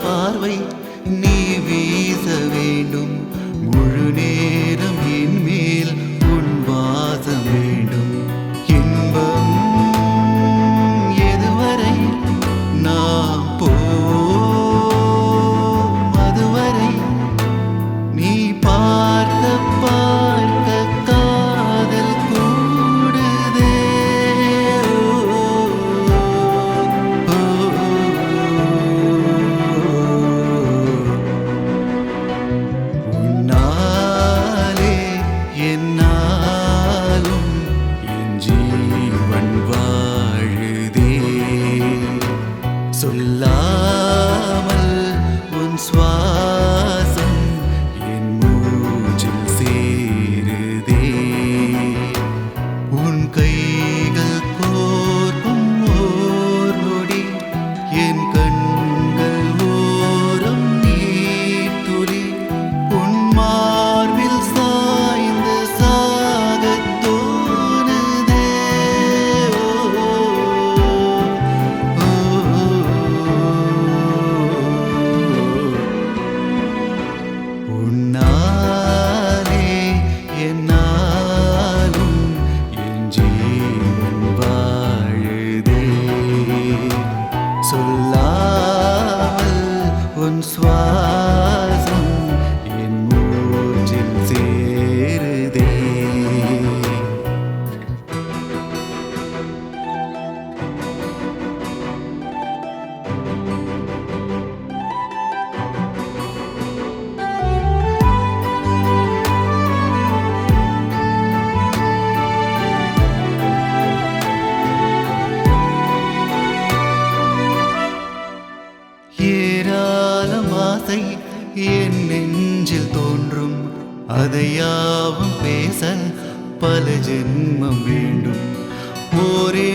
பார்வை நீ வீச வேண்டும். முழு நேரம் என் மேல் உன் வாசம் வேண்டும். இன்பம் எதுவரை நாம் அதுவரை நீ பார்க்க பார்க்க காதல் கூடுதே. உன்னாலே என்னாலும் என் ஜீவன் வாழுதே. சொல்லாமல் உன் சுவாசம் என் மூச்சில் சேருதே. உன் கைகள் கோர்க்கும் ஓர் நொடி என் கண்கள் ஓரம் நீர்த்துளி. உன் மார்பில் சாய்ந்து சாகத் தோணுதே. உன்னாலே என்னாலும் என் ஜீவன் வாழுதே. சொல்லாமல் உன் சுவாசம் என் மூச்சில் சேருதே. ஏராளம் ஆசை என் நெஞ்சில் தோன்றும். அதையாவும் பேச பல ஜென்மம் வேண்டும். ஒரே